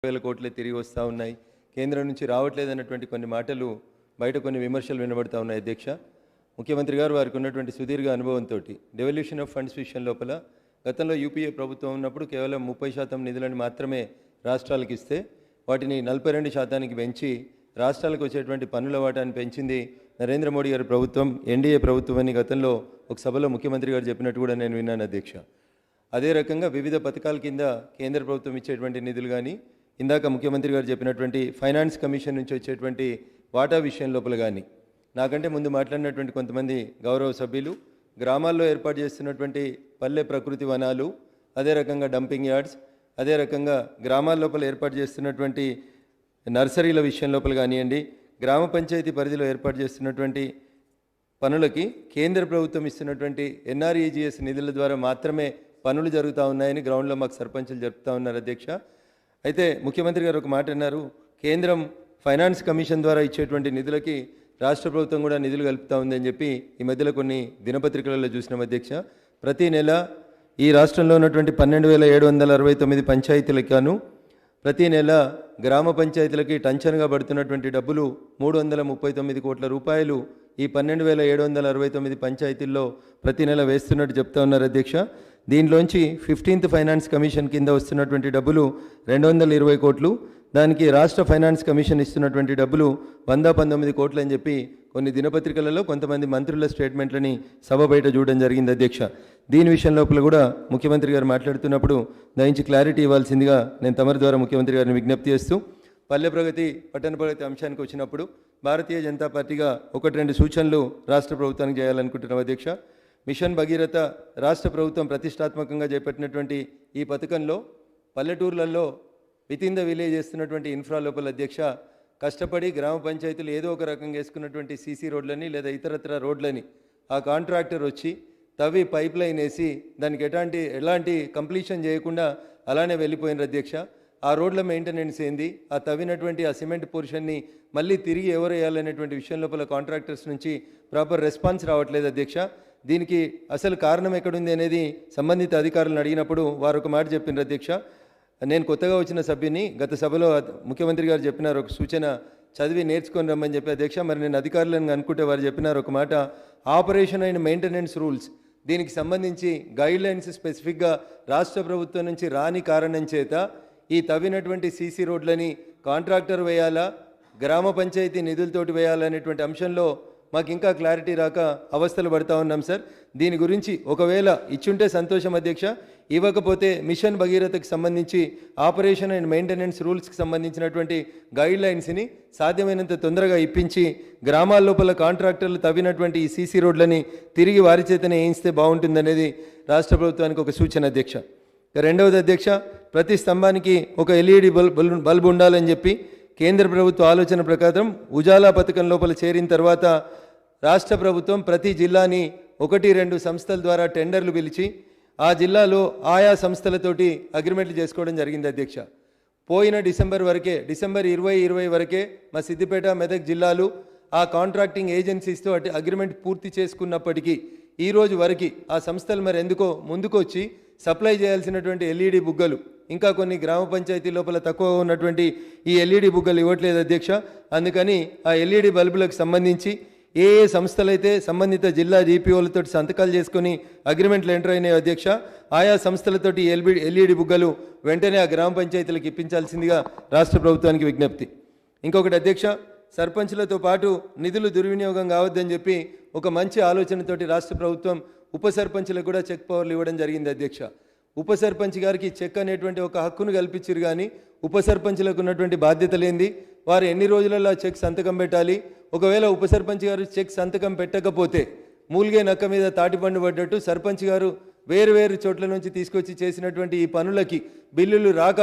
వేల కోట్లే తిరిగి వస్తూ ఉన్నాయి, కేంద్రం నుంచి రావట్లేదన్నటువంటి కొన్ని మాటలు బయట కొన్ని విమర్శలు వినబడతా ఉన్నాయి అధ్యక్ష. ముఖ్యమంత్రి గారు వారికి ఉన్నటువంటి సుదీర్ఘ అనుభవంతో డెవల్యూషన్ ఆఫ్ ఫండ్స్ విషయం లోపల గతంలో యూపీఏ ప్రభుత్వం ఉన్నప్పుడు కేవలం 30% నిధులను మాత్రమే రాష్ట్రాలకు ఇస్తే వాటిని 42% పెంచి రాష్ట్రాలకు వచ్చేటువంటి పన్నుల వాటాన్ని పెంచింది నరేంద్ర మోడీ గారి ప్రభుత్వం, ఎన్డీఏ ప్రభుత్వం అని గతంలో ఒక సభలో ముఖ్యమంత్రి గారు చెప్పినట్టు కూడా నేను విన్నాను అధ్యక్ష. అదే రకంగా వివిధ పథకాల కింద కేంద్ర ప్రభుత్వం ఇచ్చేటువంటి నిధులు కానీ, ఇందాక ముఖ్యమంత్రి గారు చెప్పినటువంటి ఫైనాన్స్ కమిషన్ నుంచి వచ్చేటువంటి వాటా విషయం లోపల కానీ, నాకంటే ముందు మాట్లాడినటువంటి కొంతమంది గౌరవ సభ్యులు గ్రామాల్లో ఏర్పాటు చేస్తున్నటువంటి పల్లె ప్రకృతి వనాలు, అదే రకంగా డంపింగ్ యార్డ్స్, అదే రకంగా గ్రామాల లోపల ఏర్పాటు చేస్తున్నటువంటి నర్సరీల విషయం లోపల కానివ్వండి, గ్రామ పంచాయతీ పరిధిలో ఏర్పాటు చేస్తున్నటువంటి పనులకి కేంద్ర ప్రభుత్వం ఇస్తున్నటువంటి ఎన్ఆర్ఈజీఎస్ నిధుల ద్వారా మాత్రమే పనులు జరుగుతూ ఉన్నాయని గ్రౌండ్లో మాకు సర్పంచులు చెప్తా ఉన్నారు అధ్యక్ష. అయితే ముఖ్యమంత్రి గారు ఒక మాట అన్నారు, కేంద్రం ఫైనాన్స్ కమిషన్ ద్వారా ఇచ్చేటువంటి నిధులకి రాష్ట్ర ప్రభుత్వం కూడా నిధులు కలుపుతూ ఉందని చెప్పి ఈ మధ్యలో కొన్ని దినపత్రికలలో చూసినాం అధ్యక్ష. ప్రతి నెల ఈ రాష్ట్రంలో ఉన్నటువంటి 12,769 పంచాయతీలకు గాను ప్రతి నెల గ్రామ పంచాయతీలకి టంచన్గా పడుతున్నటువంటి డబ్బులు 339 కోట్ల రూపాయలు ఈ 12,769 పంచాయతీల్లో ప్రతి నెల వేస్తున్నట్టు చెప్తా ఉన్నారు అధ్యక్ష. దీనిలోంచి 15th ఫైనాన్స్ కమిషన్ కింద వస్తున్నటువంటి డబ్బులు 220 కోట్లు, దానికి రాష్ట్ర ఫైనాన్స్ కమిషన్ ఇస్తున్నటువంటి డబ్బులు 119 కోట్లు అని చెప్పి కొన్ని దినపత్రికలలో కొంతమంది మంత్రుల స్టేట్మెంట్లని సభ బయట చూడడం జరిగింది అధ్యక్ష. దీని విషయం లోపల కూడా ముఖ్యమంత్రి గారు మాట్లాడుతున్నప్పుడు దయించి క్లారిటీ ఇవ్వాల్సిందిగా నేను తమరి ద్వారా ముఖ్యమంత్రి గారిని విజ్ఞప్తి చేస్తూ, పల్లె ప్రగతి పట్టణ ప్రగతి అంశానికి వచ్చినప్పుడు భారతీయ జనతా పార్టీగా 1-2 సూచనలు రాష్ట్ర ప్రభుత్వానికి చేయాలనుకుంటున్నాం అధ్యక్ష. మిషన్ భగీరథ రాష్ట్ర ప్రభుత్వం ప్రతిష్టాత్మకంగా చేపట్టినటువంటి ఈ పథకంలో పల్లెటూర్లలో వితిన్ ద విలేజ్ చేస్తున్నటువంటి ఇన్ఫ్రా లోపల అధ్యక్ష, కష్టపడి గ్రామ పంచాయతీలు ఏదో ఒక రకంగా వేసుకున్నటువంటి సీసీ రోడ్లని లేదా ఇతరత్ర రోడ్లని ఆ కాంట్రాక్టర్ వచ్చి తవ్వి పైప్ లైన్ వేసి దానికి ఎలాంటి కంప్లీషన్ చేయకుండా అలానే వెళ్ళిపోయినారు అధ్యక్ష. ఆ రోడ్ల మెయింటెనెన్స్ ఏంది, ఆ తవ్వినటువంటి ఆ సిమెంట్ పోర్షన్ని మళ్ళీ తిరిగి ఎవరు వేయాలనేటువంటి విషయం లోపల కాంట్రాక్టర్స్ నుంచి ప్రాపర్ రెస్పాన్స్ రావట్లేదు అధ్యక్ష. దీనికి అసలు కారణం ఎక్కడుంది అనేది సంబంధిత అధికారులను అడిగినప్పుడు వారు ఒక మాట చెప్పినారు అధ్యక్ష. నేను కొత్తగా వచ్చిన సభ్యుని, గత సభలో ముఖ్యమంత్రి గారు చెప్పినారు ఒక సూచన చదివి నేర్చుకొని రమ్మని చెప్పి అధ్యక్ష. మరి నేను అధికారులను అనుకుంటే వారు చెప్పినారు ఒక మాట, ఆపరేషన్ అండ్ మెయింటెనెన్స్ రూల్స్ దీనికి సంబంధించి గైడ్ లైన్స్ స్పెసిఫిక్గా రాష్ట్ర ప్రభుత్వం నుంచి రాని కారణం చేత ఈ తవ్వినటువంటి సీసీ రోడ్లని కాంట్రాక్టర్ వేయాలా, గ్రామ పంచాయతీ నిధులతోటి వేయాలనేటువంటి అంశంలో మాకు ఇంకా క్లారిటీ రాక అవస్థలు పడతా ఉన్నాం సార్. దీని గురించి ఒకవేళ ఇచ్చుంటే సంతోషం అధ్యక్ష, ఇవ్వకపోతే మిషన్ భగీరథకు సంబంధించి ఆపరేషన్ అండ్ మెయింటెనెన్స్ రూల్స్కి సంబంధించినటువంటి గైడ్ లైన్స్ని సాధ్యమైనంత తొందరగా ఇప్పించి గ్రామాల లోపల కాంట్రాక్టర్లు తవ్వినటువంటి ఈ సీసీ రోడ్లని తిరిగి వారి చేతనే వేయిస్తే బాగుంటుందనేది రాష్ట్ర ప్రభుత్వానికి ఒక సూచన అధ్యక్ష. రెండవది అధ్యక్ష, ప్రతి స్తంభానికి ఒక ఎల్ఈడి బల్బు ఉండాలని చెప్పి కేంద్ర ప్రభుత్వ ఆలోచన ప్రకారం ఉజాలా పథకం లోపల చేరిన తర్వాత రాష్ట్ర ప్రభుత్వం ప్రతి జిల్లాని 1-2 సంస్థల ద్వారా టెండర్లు పిలిచి ఆ జిల్లాలో ఆయా సంస్థలతోటి అగ్రిమెంట్లు చేసుకోవడం జరిగింది అధ్యక్ష. పోయిన డిసెంబర్ 2020 వరకే మా సిద్దిపేట, మెదక్ జిల్లాలు ఆ కాంట్రాక్టింగ్ ఏజెన్సీస్తో అగ్రిమెంట్ పూర్తి చేసుకున్నప్పటికీ ఈ రోజు వరకు ఆ సంస్థలు మరి ఎందుకో ముందుకొచ్చి సప్లై చేయాల్సినటువంటి ఎల్ఈడి బుగ్గలు ఇంకా కొన్ని గ్రామ పంచాయతీ లోపల తక్కువ ఉన్నటువంటి ఈ ఎల్ఈడి బుగ్గలు ఇవ్వట్లేదు అధ్యక్ష. అందుకని ఆ ఎల్ఈడి బల్బులకు సంబంధించి ఏ సంస్థలైతే సంబంధిత జిల్లా జీపీఓలతో సంతకాలు చేసుకొని అగ్రిమెంట్లు ఎంటర్ అయినాయి అధ్యక్ష, ఆయా సంస్థలతోటి ఎల్ఈడి బుగ్గలు వెంటనే ఆ గ్రామ పంచాయతీలకు ఇప్పించాల్సిందిగా రాష్ట్ర ప్రభుత్వానికి విజ్ఞప్తి. ఇంకొకటి అధ్యక్ష, సర్పంచులతో పాటు నిధులు దుర్వినియోగం కావద్దని చెప్పి ఒక మంచి ఆలోచనతోటి రాష్ట్ర ప్రభుత్వం ఉప సర్పంచులకు కూడా చెక్ పవర్లు ఇవ్వడం జరిగింది అధ్యక్ష. ఉప సర్పంచ్ గారికి చెక్ అనేటువంటి ఒక హక్కును కల్పించారు, కానీ ఉప సర్పంచులకు ఉన్నటువంటి బాధ్యత లేనిది వారు ఎన్ని రోజులలో చెక్ సంతకం పెట్టాలి, ఒకవేళ ఉప సర్పంచ్ గారు చెక్ సంతకం పెట్టకపోతే మూలిగే నక్క మీద తాటిపండు పడ్డట్టు సర్పంచ్ గారు వేరు చోట్ల నుంచి తీసుకొచ్చి చేసినటువంటి ఈ పనులకి బిల్లులు రాక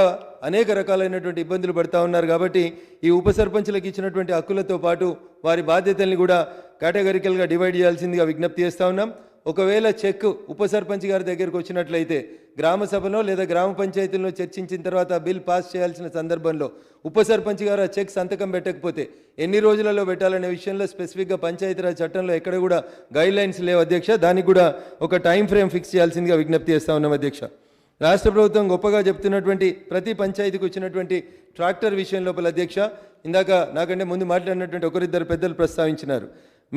అనేక రకాలైనటువంటి ఇబ్బందులు పడుతూ ఉన్నారు. కాబట్టి ఈ ఉప సర్పంచులకు ఇచ్చినటువంటి హక్కులతో పాటు వారి బాధ్యతల్ని కూడా కేటగిరికల్గా డివైడ్ చేయాల్సిందిగా విజ్ఞప్తి చేస్తూ ఉన్నాం. ఒకవేళ చెక్ ఉప సర్పంచ్ గారి దగ్గరకు వచ్చినట్లయితే గ్రామ సభలో లేదా గ్రామ పంచాయతీల్లో చర్చించిన తర్వాత బిల్ పాస్ చేయాల్సిన సందర్భంలో ఉప సర్పంచ్ గారు ఆ చెక్ సంతకం పెట్టకపోతే ఎన్ని రోజులలో పెట్టాలనే విషయంలో స్పెసిఫిక్గా పంచాయతీరాజ్ చట్టంలో ఎక్కడ కూడా గైడ్ లైన్స్ లేవు అధ్యక్ష. దానికి కూడా ఒక టైం ఫ్రేమ్ ఫిక్స్ చేయాల్సిందిగా విజ్ఞప్తి చేస్తా ఉన్నాం అధ్యక్ష. రాష్ట్ర ప్రభుత్వం గొప్పగా చెప్తున్నటువంటి ప్రతి పంచాయతీకి వచ్చినటువంటి ట్రాక్టర్ విషయం లోపల అధ్యక్ష, ఇందాక నాకంటే ముందు మాట్లాడినటువంటి ఒకరిద్దరు పెద్దలు ప్రస్తావించినారు.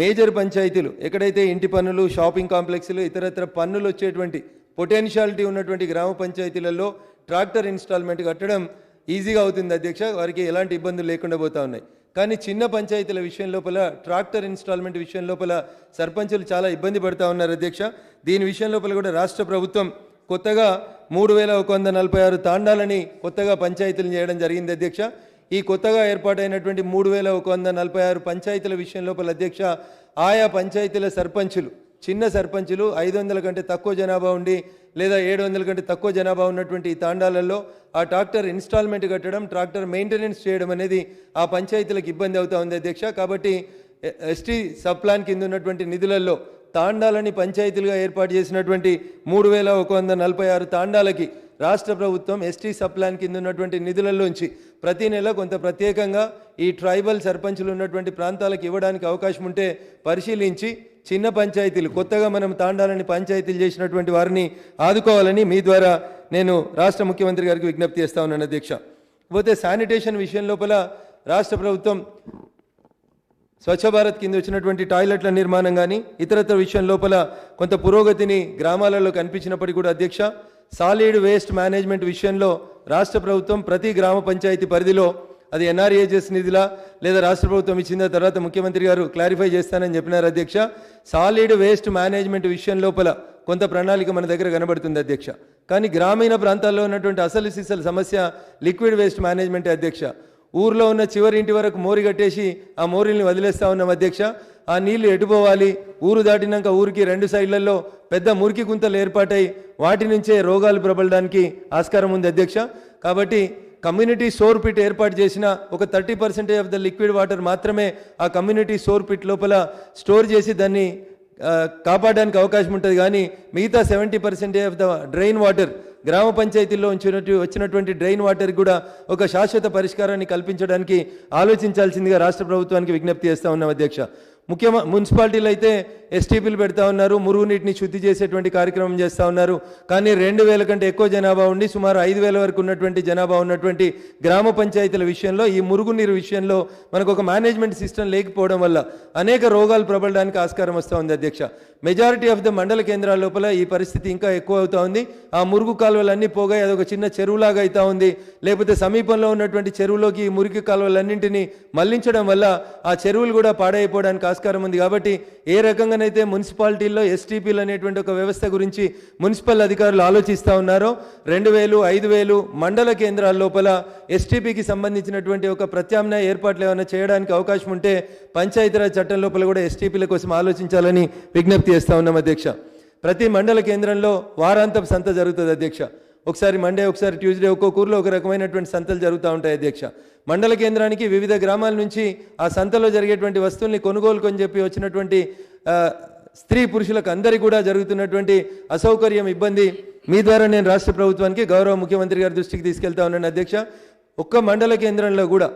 మేజర్ పంచాయతీలు ఎక్కడైతే ఇంటి పన్నులు, షాపింగ్ కాంప్లెక్స్లు, ఇతరత్ర పన్నులు వచ్చేటువంటి పొటెన్షియాలిటీ ఉన్నటువంటి గ్రామ పంచాయతీలలో ట్రాక్టర్ ఇన్స్టాల్మెంట్ కట్టడం ఈజీగా అవుతుంది అధ్యక్ష, వారికి ఎలాంటి ఇబ్బందులు లేకుండా పోతా ఉన్నాయి. కానీ చిన్న పంచాయతీల విషయం లోపల ట్రాక్టర్ ఇన్స్టాల్మెంట్ విషయం లోపల సర్పంచులు చాలా ఇబ్బంది పడుతూ ఉన్నారు అధ్యక్ష. దీని విషయం లోపల కూడా రాష్ట్ర ప్రభుత్వం కొత్తగా 3146 తాండాలని కొత్తగా పంచాయతీలు చేయడం జరిగింది అధ్యక్ష. ఈ కొత్తగా ఏర్పాటైనటువంటి 3146 పంచాయతీల విషయం లోపల అధ్యక్ష, ఆయా పంచాయతీల సర్పంచులు, చిన్న సర్పంచులు 500 కంటే తక్కువ జనాభా ఉండి లేదా 700 కంటే తక్కువ జనాభా ఉన్నటువంటి ఈ తాండాలలో ఆ ట్రాక్టర్ ఇన్స్టాల్మెంట్ కట్టడం, ట్రాక్టర్ మెయింటెనెన్స్ చేయడం అనేది ఆ పంచాయతీలకు ఇబ్బంది అవుతా ఉంది అధ్యక్ష. కాబట్టి ఎస్టీ సబ్ ప్లాన్ కింద ఉన్నటువంటి నిధులలో తాండాలని పంచాయతీలుగా ఏర్పాటు చేసినటువంటి 3146 తాండాలకి రాష్ట్ర ప్రభుత్వం ఎస్టీ సబ్ ప్లాన్ కింద ఉన్నటువంటి నిధులలోంచి ప్రతి నెల కొంత ప్రత్యేకంగా ఈ ట్రైబల్ సర్పంచులు ఉన్నటువంటి ప్రాంతాలకు ఇవ్వడానికి అవకాశం ఉంటే పరిశీలించి చిన్న పంచాయతీలు, కొత్తగా మనం తాండాలని పంచాయతీలు చేసినటువంటి వారిని ఆదుకోవాలని మీ ద్వారా నేను రాష్ట్ర ముఖ్యమంత్రి గారికి విజ్ఞప్తి చేస్తా ఉన్నాను అధ్యక్ష. పోతే శానిటేషన్ విషయం లోపల రాష్ట్ర ప్రభుత్వం స్వచ్ఛ భారత్ కింద వచ్చినటువంటి టాయిలెట్ల నిర్మాణం కానీ ఇతరత్ర విషయం లోపల కొంత పురోగతిని గ్రామాలలో కనిపించినప్పటికీ కూడా అధ్యక్ష, సాలిడ్ వేస్ట్ మేనేజ్మెంట్ విషయంలో రాష్ట్ర ప్రభుత్వం ప్రతి గ్రామ పంచాయతీ పరిధిలో అది ఎన్ఆర్ఏజెస్ నిధులా లేదా రాష్ట్ర ప్రభుత్వం ఇచ్చిన తర్వాత ముఖ్యమంత్రి గారు క్లారిఫై చేస్తానని చెప్పినారు అధ్యక్ష. సాలిడ్ వేస్ట్ మేనేజ్మెంట్ విషయం లోపల కొంత ప్రణాళిక మన దగ్గర కనబడుతుంది అధ్యక్ష. కానీ గ్రామీణ ప్రాంతాల్లో ఉన్నటువంటి అసలు సిసలు సమస్య లిక్విడ్ వేస్ట్ మేనేజ్మెంట్ అధ్యక్ష. ఊర్లో ఉన్న చివరి ఇంటి వరకు మోరి కట్టేసి ఆ మోరీల్ని వదిలేస్తా ఉన్నాం అధ్యక్ష. ఆ నీళ్లు ఎటుపోవాలి? ఊరు దాటినాక ఊరికి 2 సైడ్లలో పెద్ద మురికి గుంతలు ఏర్పాటై వాటి నుంచే రోగాలు ప్రబలడానికి ఆస్కారం ఉంది అధ్యక్ష. కాబట్టి కమ్యూనిటీ సోర్ పిట్ ఏర్పాటు చేసిన ఒక 30% ఆఫ్ ద లిక్విడ్ వాటర్ మాత్రమే ఆ కమ్యూనిటీ సోర్ పిట్ లోపల స్టోర్ చేసి దాన్ని కాపాడడానికి అవకాశం ఉంటుంది. కానీ మిగతా 70% ఆఫ్ ద డ్రైన్ వాటర్ గ్రామ పంచాయతీల్లో వచ్చినటువంటి డ్రైన్ వాటర్కి కూడా ఒక శాశ్వత పరిష్కారాన్ని కల్పించడానికి ఆలోచించాల్సిందిగా రాష్ట్ర ప్రభుత్వానికి విజ్ఞప్తి చేస్తూ ఉన్నాం అధ్యక్ష. మున్సిపాలిటీలు అయితే ఎస్టీపీలు పెడతా ఉన్నారు, మురుగునీటిని శుద్ధి చేసేటువంటి కార్యక్రమం చేస్తూ ఉన్నారు. కానీ 2000 కంటే ఎక్కువ జనాభా ఉండి సుమారు 5000 వరకు ఉన్నటువంటి జనాభా ఉన్నటువంటి గ్రామ పంచాయతీల విషయంలో ఈ మురుగునీరు విషయంలో మనకు ఒక మేనేజ్మెంట్ సిస్టమ్ లేకపోవడం వల్ల అనేక రోగాలు ప్రబలడానికి ఆస్కారం వస్తూ ఉంది అధ్యక్ష. మెజారిటీ ఆఫ్ ద మండల కేంద్రాల లోపల ఈ పరిస్థితి ఇంకా ఎక్కువ అవుతా ఉంది. ఆ మురుగు కాలువలన్నీ పోగా అదొక చిన్న చెరువులాగా అవుతా ఉంది. లేకపోతే సమీపంలో ఉన్నటువంటి చెరువులోకి ఈ మురికి కాలువలన్నింటినీ మళ్లించడం వల్ల ఆ చెరువులు కూడా పాడైపోవడానికి ఆస్కారం ఉంది. కాబట్టి ఏ రకంగానైతే మున్సిపాలిటీల్లో ఎస్టీపీలు అనేటువంటి ఒక వ్యవస్థ గురించి మున్సిపల్ అధికారులు ఆలోచిస్తూ ఉన్నారో 2000, 5000 మండల కేంద్రాల లోపల ఎస్టీపీకి సంబంధించినటువంటి ఒక ప్రత్యామ్నాయ ఏర్పాట్లు ఏమైనా చేయడానికి అవకాశం ఉంటే పంచాయతీరాజ్ చట్టం లోపల కూడా ఎస్టీపీల కోసం ఆలోచించాలని విజ్ఞప్తి చేస్తూ ఉన్నాం అధ్యక్ష. ప్రతి మండల కేంద్రంలో వారాంతపు సంత జరుగుతుంది అధ్యక్ష. ఒకసారి మండే, ఒకసారి ట్యూస్డే, ఒక్కొక్క ఊర్లో ఒక రకమైనటువంటి సంతలు జరుగుతూ ఉంటాయి అధ్యక్ష. మండల కేంద్రానికి వివిధ గ్రామాల నుంచి ఆ సంతలో జరిగేటువంటి వస్తువుల్ని కొనుగోలు కొని చెప్పి వచ్చినటువంటి స్త్రీ పురుషులకు అందరికీ కూడా జరుగుతున్నటువంటి అసౌకర్యం, ఇబ్బంది మీ ద్వారా నేను రాష్ట్ర ప్రభుత్వానికి గౌరవ ముఖ్యమంత్రి గారి దృష్టికి తీసుకెళ్తా ఉన్నాను అధ్యక్ష. ఒక్క మండల కేంద్రంలో కూడా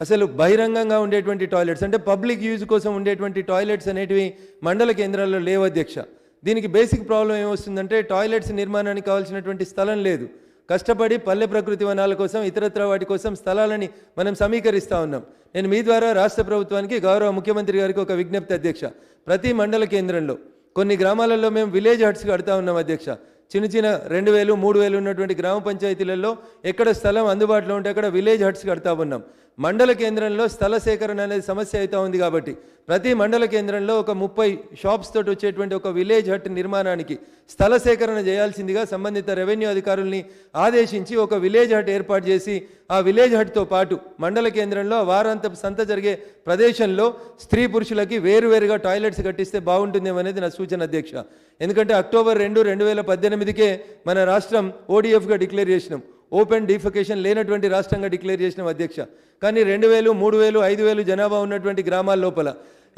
అసలు బహిరంగంగా ఉండేటువంటి టాయిలెట్స్ అంటే పబ్లిక్ యూజ్ కోసం ఉండేటువంటి టాయిలెట్స్ అనేటివి మండల కేంద్రాల్లో లేవు అధ్యక్ష. దీనికి బేసిక్ ప్రాబ్లం ఏమొస్తుందంటే టాయిలెట్స్ నిర్మాణానికి కావాల్సినటువంటి స్థలం లేదు. కష్టపడి పల్లె ప్రకృతి వనాల కోసం ఇతరత్ర వాటి కోసం స్థలాలని మనం సమీకరిస్తూ ఉన్నాం. నేను మీ ద్వారా రాష్ట్ర ప్రభుత్వానికి గౌరవ ముఖ్యమంత్రి గారికి ఒక విజ్ఞప్తి అధ్యక్ష. ప్రతి మండల కేంద్రంలో కొన్ని గ్రామాలలో మేము విలేజ్ హట్స్ కడతా ఉన్నాం అధ్యక్ష. చిన్న చిన్న 2000, 3000 ఉన్నటువంటి గ్రామ పంచాయతీలలో ఎక్కడ స్థలం అందుబాటులో ఉంటే అక్కడ విలేజ్ హట్స్ కడతా ఉన్నాం. మండల కేంద్రంలో స్థల సేకరణ అనేది సమస్య అవుతా ఉంది. కాబట్టి ప్రతి మండల కేంద్రంలో ఒక 30 షాప్స్ తోటి వచ్చేటువంటి ఒక విలేజ్ హట్ నిర్మాణానికి స్థల సేకరణ చేయాల్సిందిగా సంబంధిత రెవెన్యూ అధికారుల్ని ఆదేశించి ఒక విలేజ్ హట్ ఏర్పాటు చేసి ఆ విలేజ్ హట్తో పాటు మండల కేంద్రంలో వారాంతపు సంత జరిగే ప్రదేశంలో స్త్రీ పురుషులకి వేరువేరుగా టాయిలెట్స్ కట్టిస్తే బాగుంటుందేమో అనేది నా సూచన అధ్యక్ష. ఎందుకంటే అక్టోబర్ 2, 2018కే మన రాష్ట్రం ఓడిఎఫ్గా డిక్లేర్ చేసినాం. ఓపెన్ డిఫెకేషన్ లేనటువంటి రాష్ట్రంగా డిక్లేర్ చేసినాం అధ్యక్ష. కానీ 2000, 3000, 5000 జనాభా ఉన్నటువంటి గ్రామాల లోపల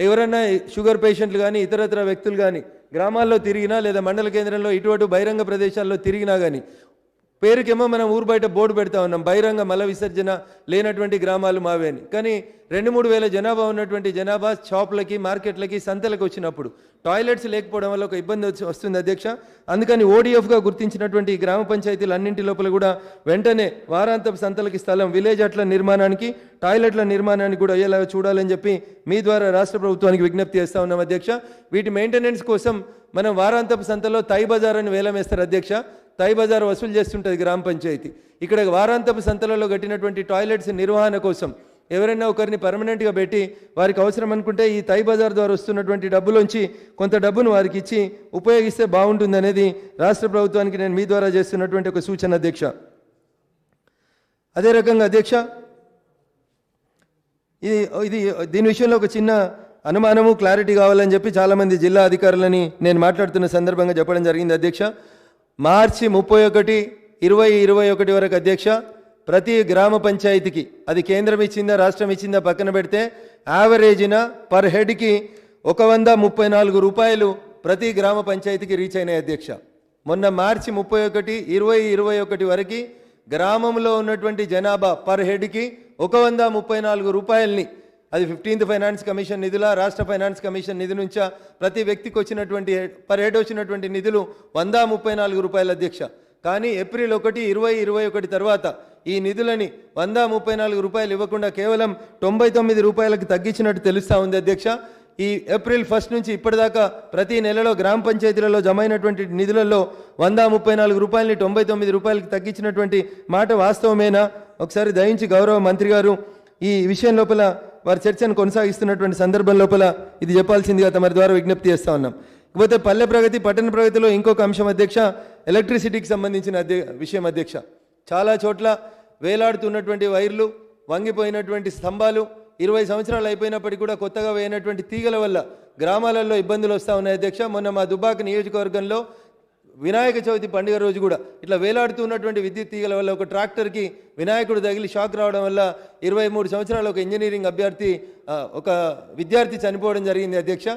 ఎవరైనా షుగర్ పేషెంట్లు కానీ ఇతరత్ర వ్యక్తులు కానీ గ్రామాల్లో తిరిగినా లేదా మండల కేంద్రంలో ఇటువంటి బహిరంగ ప్రదేశాల్లో తిరిగినా కానీ పేరుకేమో మనం ఊరు బయట బోర్డు పెడతా ఉన్నాం, బహిరంగ మల విసర్జన లేనటువంటి గ్రామాలు మావే అని. కానీ 2-3 వేల జనాభా ఉన్నటువంటి జనాభా షాపులకి, మార్కెట్లకి, సంతలకు వచ్చినప్పుడు టాయిలెట్స్ లేకపోవడం వల్ల ఒక ఇబ్బంది వస్తుంది అధ్యక్ష. అందుకని ఓడిఎఫ్గా గుర్తించినటువంటి ఈ గ్రామ పంచాయతీలు అన్నింటి లోపల కూడా వెంటనే వారాంతపు సంతలకి స్థలం, విలేజ్ అట్ల నిర్మాణానికి, టాయిలెట్ల నిర్మాణానికి కూడా అయ్యేలాగా చూడాలని చెప్పి మీ ద్వారా రాష్ట్ర ప్రభుత్వానికి విజ్ఞప్తి చేస్తూ ఉన్నాం అధ్యక్ష. వీటి మెయింటెనెన్స్ కోసం మనం వారాంతపు సంతలో తై బజార్ అని వేలం వేస్తారు అధ్యక్ష. తై బజార్ వసూలు చేస్తుంటుంది గ్రామ పంచాయతీ. ఇక్కడ వారాంతపు సంతలలో కట్టినటువంటి టాయిలెట్స్ నిర్వహణ కోసం ఎవరైనా ఒకరిని పర్మనెంట్గా పెట్టి వారికి అవసరం అనుకుంటే ఈ తై బజార్ ద్వారా వస్తున్నటువంటి డబ్బులోంచి కొంత డబ్బును వారికి ఇచ్చి ఉపయోగిస్తే బాగుంటుంది అనేది రాష్ట్ర ప్రభుత్వానికి నేను మీ ద్వారా చేస్తున్నటువంటి ఒక సూచన అధ్యక్ష. అదే రకంగా అధ్యక్ష, ఇది దీని విషయంలో ఒక చిన్న అనుమానము, క్లారిటీ కావాలని చెప్పి చాలామంది జిల్లా అధికారులని నేను మాట్లాడుతున్న సందర్భంగా చెప్పడం జరిగింది అధ్యక్ష. మార్చి 31, 2021 వరకు అధ్యక్ష, ప్రతి గ్రామ పంచాయతీకి అది కేంద్రం ఇచ్చిందా రాష్ట్రం ఇచ్చిందా పక్కన పెడితే యావరేజ్న పర్ హెడ్కి 134 రూపాయలు ప్రతి గ్రామ పంచాయతీకి రీచ్ అయినాయి అధ్యక్ష. మొన్న మార్చి 31, 2021 వరకు గ్రామంలో ఉన్నటువంటి జనాభా పర్ హెడ్కి 134 రూపాయలని, అది 15th ఫైనాన్స్ కమిషన్ నిధుల, రాష్ట్ర ఫైనాన్స్ కమిషన్ నిధి నుంచా ప్రతి వ్యక్తికి వచ్చినటువంటి పర్ హెడ్ వచ్చినటువంటి నిధులు 134 రూపాయలు అధ్యక్ష. కానీ ఏప్రిల్ 1, 2021 తర్వాత ఈ నిధులని 134 రూపాయలు ఇవ్వకుండా కేవలం 99 రూపాయలకు తగ్గించినట్టు తెలుస్తూ ఉంది అధ్యక్ష. ఈ ఏప్రిల్ 1 నుంచి ఇప్పటిదాకా ప్రతి నెలలో గ్రామ పంచాయతీలలో జమ అయినటువంటి నిధులలో 134 రూపాయలని 99 రూపాయలకి తగ్గించినటువంటి మాట వాస్తవమేనా? ఒకసారి దయించి గౌరవ మంత్రి గారు ఈ విషయం లోపల వారి చర్చను కొనసాగిస్తున్నటువంటి సందర్భం లోపల ఇది చెప్పాల్సిందిగా తమ ద్వారా విజ్ఞప్తి చేస్తూ ఉన్నాం. ఇకపోతే పల్లె ప్రగతి, పట్టణ ప్రగతిలో ఇంకొక అంశం అధ్యక్ష, ఎలక్ట్రిసిటీకి సంబంధించిన విషయం అధ్యక్ష. చాలా చోట్ల వేలాడుతున్నటువంటి వైర్లు, వంగిపోయినటువంటి స్తంభాలు, 20 సంవత్సరాలు అయిపోయినప్పటికీ కూడా కొత్తగా వేయనటువంటి తీగల వల్ల గ్రామాలలో ఇబ్బందులు వస్తూ ఉన్నాయి అధ్యక్ష. మొన్న మా దుబ్బాక నియోజకవర్గంలో వినాయక చవితి పండుగ రోజు కూడా ఇట్లా వేలాడుతున్నటువంటి విద్యుత్ తీగల వల్ల ఒక ట్రాక్టర్కి వినాయకుడు తగిలి షాక్ రావడం వల్ల 23 సంవత్సరాల ఒక ఇంజనీరింగ్ అభ్యర్థి, ఒక విద్యార్థి చనిపోవడం జరిగింది అధ్యక్ష.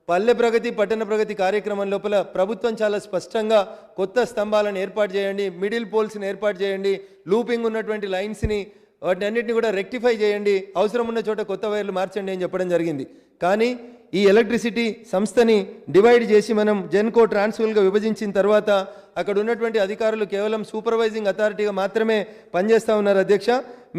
పల్లె ప్రగతి, పట్టణ ప్రగతి కార్యక్రమం లోపల ప్రభుత్వం చాలా స్పష్టంగా కొత్త స్తంభాలను ఏర్పాటు చేయండి, మిడిల్ పోల్స్ని ఏర్పాటు చేయండి, లూపింగ్ ఉన్నటువంటి లైన్స్ని వాటిని అన్నింటినీ కూడా రెక్టిఫై చేయండి, అవసరం ఉన్న చోట కొత్త వైర్లు మార్చండి అని చెప్పడం జరిగింది. కానీ ఈ ఎలక్ట్రిసిటీ సంస్థని డివైడ్ చేసి మనం జెన్కో ట్రాన్స్ఫర్గా విభజించిన తర్వాత అక్కడ ఉన్నటువంటి అధికారులు కేవలం సూపర్వైజింగ్ అథారిటీగా మాత్రమే పనిచేస్తూ ఉన్నారు అధ్యక్ష.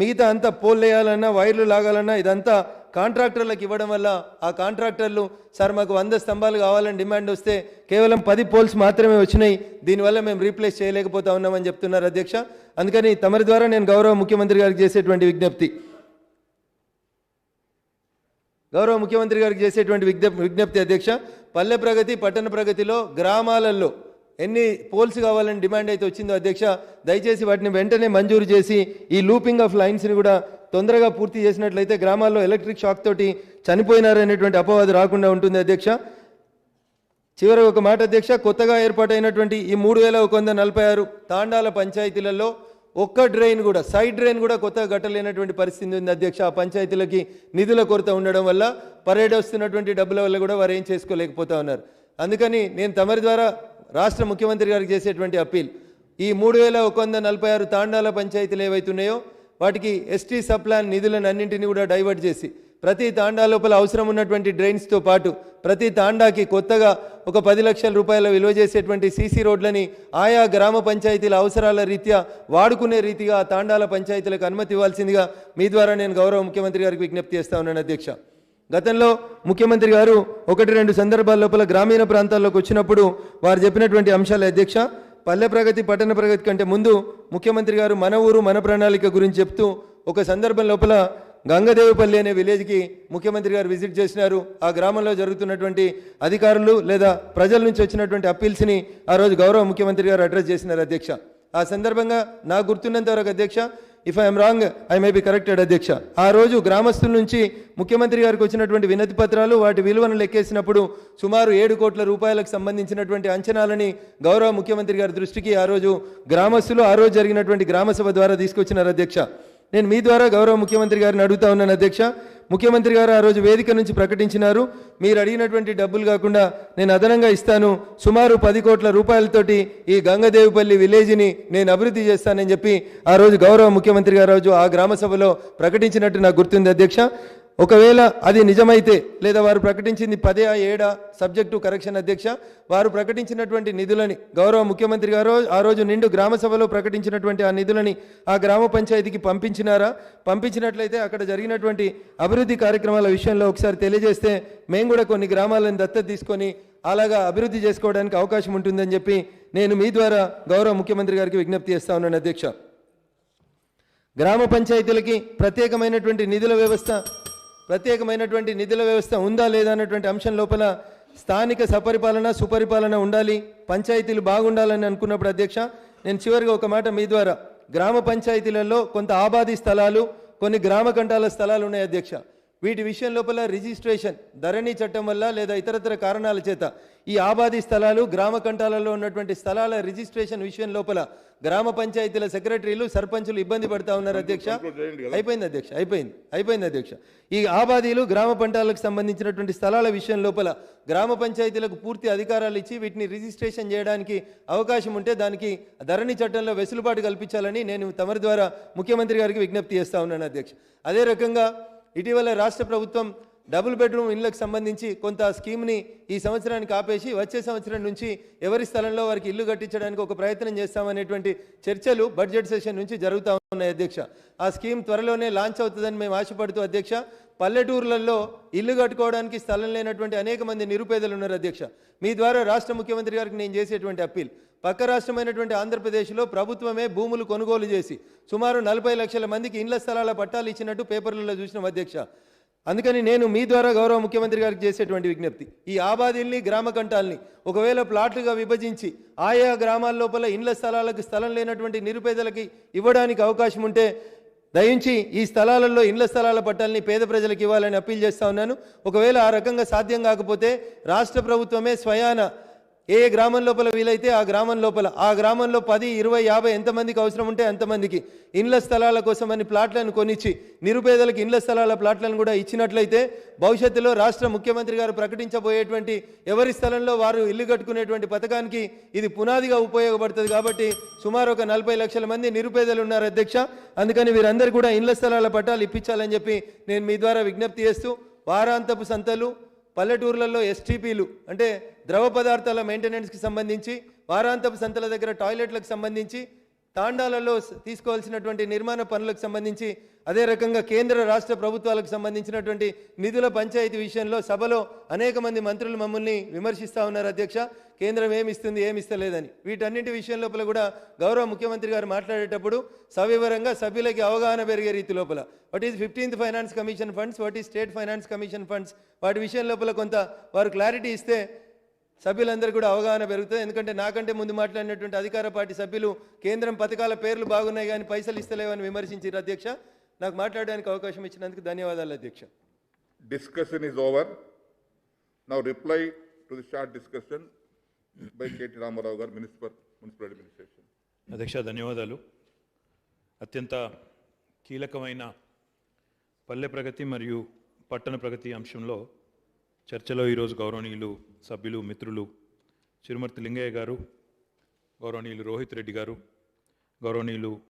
మిగతా అంతా పోల్ వేయాలన్నా, వైర్లు లాగాలన్నా ఇదంతా కాంట్రాక్టర్లకు ఇవ్వడం వల్ల ఆ కాంట్రాక్టర్లు సార్ మాకు 100 స్తంభాలు కావాలని డిమాండ్ వస్తే కేవలం 10 పోల్స్ మాత్రమే వచ్చినాయి, దీనివల్ల మేము రీప్లేస్ చేయలేకపోతా ఉన్నామని చెప్తున్నారు అధ్యక్ష. అందుకని తమరి ద్వారా నేను గౌరవ ముఖ్యమంత్రి గారికి చేసేటువంటి విజ్ఞప్తి అధ్యక్ష, పల్లె ప్రగతి, పట్టణ ప్రగతిలో గ్రామాలలో ఎన్ని పోల్స్ కావాలని డిమాండ్ అయితే వచ్చిందో అధ్యక్ష, దయచేసి వాటిని వెంటనే మంజూరు చేసి ఈ లూపింగ్ ఆఫ్ లైన్స్ని కూడా తొందరగా పూర్తి చేసినట్లయితే గ్రామాల్లో ఎలక్ట్రిక్ షాక్ తోటి చనిపోయినారనేటువంటి అపవాదు రాకుండా ఉంటుంది అధ్యక్ష. చివరి ఒక మాట అధ్యక్ష, కొత్తగా ఏర్పాటైనటువంటి ఈ 3146 తాండాల పంచాయతీలలో ఒక్క డ్రైన్ కూడా, సైడ్ డ్రైన్ కూడా కొత్తగా కట్టలేనటువంటి పరిస్థితి ఉంది అధ్యక్ష. ఆ పంచాయతీలకి నిధుల కొరత ఉండడం వల్ల పరేడ్ వస్తున్నటువంటి డబ్బుల వల్ల కూడా వారు ఏం చేసుకోలేకపోతా ఉన్నారు. అందుకని నేను తమరి ద్వారా రాష్ట్ర ముఖ్యమంత్రి గారికి చేసేటువంటి అప్పీల్, ఈ 3146 తాండాల పంచాయతీలు ఏవైతున్నాయో వాటికి ఎస్టీ సబ్ ప్లాన్ నిధులను అన్నింటినీ కూడా డైవర్ట్ చేసి ప్రతి తాండా లోపల అవసరం ఉన్నటువంటి డ్రైన్స్తో పాటు ప్రతి తాండాకి కొత్తగా ఒక 10 లక్షల రూపాయల విలువ చేసేటువంటి సీసీ రోడ్లని ఆయా గ్రామ పంచాయతీల అవసరాల రీత్యా వాడుకునే రీతిగా ఆ తాండాల పంచాయతీలకు అనుమతి ఇవ్వాల్సిందిగా మీ ద్వారా నేను గౌరవ ముఖ్యమంత్రి గారికి విజ్ఞప్తి చేస్తా ఉన్నాను అధ్యక్ష. గతంలో ముఖ్యమంత్రి గారు 1-2 సందర్భాల లోపల గ్రామీణ ప్రాంతాల్లోకి వచ్చినప్పుడు వారు చెప్పినటువంటి అంశాలు అధ్యక్ష, పల్లె ప్రగతి, పట్టణ ప్రగతి కంటే ముందు ముఖ్యమంత్రి గారు మన ఊరు మన ప్రణాళిక గురించి చెప్తూ ఒక సందర్భం లోపల గంగదేవిపల్లి అనే విలేజ్కి ముఖ్యమంత్రి గారు విజిట్ చేసినారు. ఆ గ్రామంలో జరుగుతున్నటువంటి అధికారులు లేదా ప్రజల నుంచి వచ్చినటువంటి అప్పీల్స్ని ఆ రోజు గౌరవ ముఖ్యమంత్రి గారు అడ్రస్ చేసినారు అధ్యక్ష. ఆ సందర్భంగా నాకు గుర్తున్నంత వరకు అధ్యక్ష, if I'm wrong I may be corrected అధ్యక్ష, ఆ రోజు గ్రామస్తుల నుంచి ముఖ్యమంత్రి గారికి వచ్చినటువంటి వినతి పత్రాలు వాటి విలువను లెక్కేసినప్పుడు సుమారు 7 కోట్ల రూపాయలకు సంబంధించినటువంటి అంచనాలని గౌరవ ముఖ్యమంత్రి గారి దృష్టికి ఆ రోజు గ్రామస్తులు ఆ రోజు జరిగినటువంటి గ్రామసభ ద్వారా తీసుకొచ్చినారు అధ్యక్ష. నేను మీ ద్వారా గౌరవ ముఖ్యమంత్రి గారిని అడుగుతా ఉన్నాను అధ్యక్ష, ముఖ్యమంత్రి గారు ఆ రోజు వేదిక నుంచి ప్రకటించినారు. మీరు అడిగినటువంటి డబ్బులు కాకుండా నేను అదనంగా ఇస్తాను, సుమారు 10 కోట్ల రూపాయలతోటి ఈ గంగదేవిపల్లి విలేజ్ని నేను అభివృద్ధి చేస్తానని చెప్పి ఆ రోజు గౌరవ ముఖ్యమంత్రి గారు రోజు ఆ గ్రామ సభలో ప్రకటించినట్టు నాకు గుర్తుంది అధ్యక్ష. ఒకవేళ అది నిజమైతే లేదా వారు ప్రకటించింది 10 ఆ 7 సబ్జెక్టు కరెక్షన్ అధ్యక్ష, వారు ప్రకటించినటువంటి నిధులని గౌరవ ముఖ్యమంత్రి గారు ఆ రోజు నిండు గ్రామ సభలో ప్రకటించినటువంటి ఆ నిధులని ఆ గ్రామ పంచాయతీకి పంపించినారా? పంపించినట్లయితే అక్కడ జరిగినటువంటి అభివృద్ధి కార్యక్రమాల విషయంలో ఒకసారి తెలియజేస్తే మేము కూడా కొన్ని గ్రామాలను దత్తత తీసుకొని అలాగా అభివృద్ధి చేసుకోవడానికి అవకాశం ఉంటుందని చెప్పి నేను మీ ద్వారా గౌరవ ముఖ్యమంత్రి గారికి విజ్ఞప్తి చేస్తా ఉన్నాను అధ్యక్ష. గ్రామ పంచాయతీలకి ప్రత్యేకమైనటువంటి నిధుల వ్యవస్థ ఉందా లేదా అన్నటువంటి అంశం లోపల స్థానిక సపరిపాలన సుపరిపాలన ఉండాలి, పంచాయతీలు బాగుండాలని అనుకున్నప్పుడు అధ్యక్ష, నేను చివరిగా ఒక మాట మీ ద్వారా, గ్రామ పంచాయతీలలో కొంత ఆబాది స్థలాలు, కొన్ని గ్రామ కంటాల స్థలాలు ఉన్నాయి అధ్యక్ష. వీటి విషయం లోపల రిజిస్ట్రేషన్ ధరణి చట్టం వల్ల లేదా ఇతరతర కారణాల చేత ఈ ఆబాది స్థలాలు గ్రామ కంటాలలో ఉన్నటువంటి స్థలాల రిజిస్ట్రేషన్ విషయం లోపల గ్రామ పంచాయతీల సెక్రటరీలు సర్పంచులు ఇబ్బంది పడతా ఉన్నారు అధ్యక్ష. అయిపోయింది అధ్యక్ష. ఈ ఆబాదీలు గ్రామ పంటాలకు సంబంధించినటువంటి స్థలాల విషయం లోపల గ్రామ పంచాయతీలకు పూర్తి అధికారాలు ఇచ్చి వీటిని రిజిస్ట్రేషన్ చేయడానికి అవకాశం ఉంటే దానికి ధరణి చట్టంలో వెసులుబాటు కల్పించాలని నేను తమరి ద్వారా ముఖ్యమంత్రి గారికి విజ్ఞప్తి చేస్తా ఉన్నాను అధ్యక్ష. అదే రకంగా ఇటీవల రాష్ట్ర ప్రభుత్వం డబుల్ బెడ్రూమ్ ఇళ్లకు సంబంధించి కొంత స్కీమ్ని ఈ సంవత్సరానికి ఆపేసి వచ్చే సంవత్సరం నుంచి ఎవరి స్థలంలో వారికి ఇల్లు కట్టించడానికి ఒక ప్రయత్నం చేస్తామనేటువంటి చర్చలు బడ్జెట్ సెషన్ నుంచి జరుగుతూ ఉన్నాయి అధ్యక్ష. ఆ స్కీమ్ త్వరలోనే లాంచ్ అవుతుందని మేము ఆశపడుతూ అధ్యక్ష, పల్లెటూర్లలో ఇల్లు కట్టుకోవడానికి స్థలం లేనటువంటి అనేక మంది నిరుపేదలు ఉన్నారు అధ్యక్ష. మీ ద్వారా రాష్ట్ర ముఖ్యమంత్రి గారికి నేను చేసేటువంటి అప్పీల్, పక్క రాష్ట్రమైనటువంటి ఆంధ్రప్రదేశ్లో ప్రభుత్వమే భూములు కొనుగోలు చేసి సుమారు 40 లక్షల మందికి ఇండ్ల స్థలాల పట్టాలు ఇచ్చినట్టు పేపర్లలో చూసినాం అధ్యక్ష. అందుకని నేను మీ ద్వారా గౌరవ ముఖ్యమంత్రి గారికి చేసేటువంటి విజ్ఞప్తి, ఈ ఆబాదీల్ని గ్రామ కంటాల్ని ఒకవేళ ప్లాట్లుగా విభజించి ఆయా గ్రామాల లోపల ఇండ్ల స్థలాలకు స్థలం లేనటువంటి నిరుపేదలకి ఇవ్వడానికి అవకాశం ఉంటే దయించి ఈ స్థలాలలో ఇండ్ల స్థలాల పట్టాలని పేద ప్రజలకు ఇవ్వాలని అప్పీల్ చేస్తా ఉన్నాను. ఒకవేళ ఆ రకంగా సాధ్యం కాకపోతే రాష్ట్ర ప్రభుత్వమే స్వయాన ఏ గ్రామం లోపల వీలైతే ఆ గ్రామంలో 10, 20, 50 ఎంతమందికి అవసరం ఉంటే అంతమందికి ఇండ్ల స్థలాల కోసమని ప్లాట్లను కొనిచ్చి నిరుపేదలకు ఇండ్ల స్థలాల ప్లాట్లను కూడా ఇచ్చినట్లయితే భవిష్యత్తులో రాష్ట్ర ముఖ్యమంత్రి గారు ప్రకటించబోయేటువంటి ఎవరి స్థలంలో వారు ఇల్లు కట్టుకునేటువంటి పథకానికి ఇది పునాదిగా ఉపయోగపడుతుంది. కాబట్టి సుమారు ఒక 40 లక్షల మంది నిరుపేదలు ఉన్నారు అధ్యక్ష. అందుకని వీరందరూ కూడా ఇండ్ల స్థలాల పట్టాలు ఇప్పించాలని చెప్పి నేను మీ ద్వారా విజ్ఞప్తి చేస్తూ, వారాంతపు సంతలు, పల్లెటూర్లలో ఎస్టీపీలు అంటే ద్రవ పదార్థాల మెయింటెనెన్స్కి సంబంధించి, వారాంతపు సంతల దగ్గర టాయిలెట్లకు సంబంధించి, తాండాలలో తీసుకోవాల్సినటువంటి నిర్మాణ పనులకు సంబంధించి, అదే రకంగా కేంద్ర రాష్ట్ర ప్రభుత్వాలకు సంబంధించినటువంటి నిధుల పంచాయతీ విషయంలో సభలో అనేక మంది మంత్రులు మమ్మల్ని విమర్శిస్తూ ఉన్నారు అధ్యక్ష, కేంద్రం ఏమిస్తుంది ఏమిస్తలేదని. వీటన్నింటి విషయం లోపల కూడా గౌరవ ముఖ్యమంత్రి గారు మాట్లాడేటప్పుడు సవివరంగా సభ్యులకి అవగాహన పెరిగే రీతి లోపల what is 15th finance commission funds, what is state finance commission funds, వాటి విషయం లోపల కొంత వారు క్లారిటీ ఇస్తే సభ్యులందరూ కూడా అవగాహన పెరుగుతుంది. ఎందుకంటే నాకంటే ముందు మాట్లాడినటువంటి అధికార పార్టీ సభ్యులు కేంద్రం పథకాల పేర్లు బాగున్నాయి కానీ పైసలు ఇస్తలేవని విమర్శించారు అధ్యక్ష. నాకు మాట్లాడడానికి అవకాశం ఇచ్చినందుకు ధన్యవాదాలు అధ్యక్ష. Discussion is over. Now reply to the short discussion by K.T. Ramarao garu, Municipal Administration. అధ్యక్ష ధన్యవాదాలు. అత్యంత కీలకమైన పల్లె ప్రగతి మరియు పట్టణ ప్రగతి అంశంలో చర్చలో ఈరోజు గౌరవనీయులు సభ్యులు మిత్రులు చిరుమర్తి లింగయ్య గారు, గౌరవనీయులు రోహిత్ రెడ్డి గారు, గౌరవనీయులు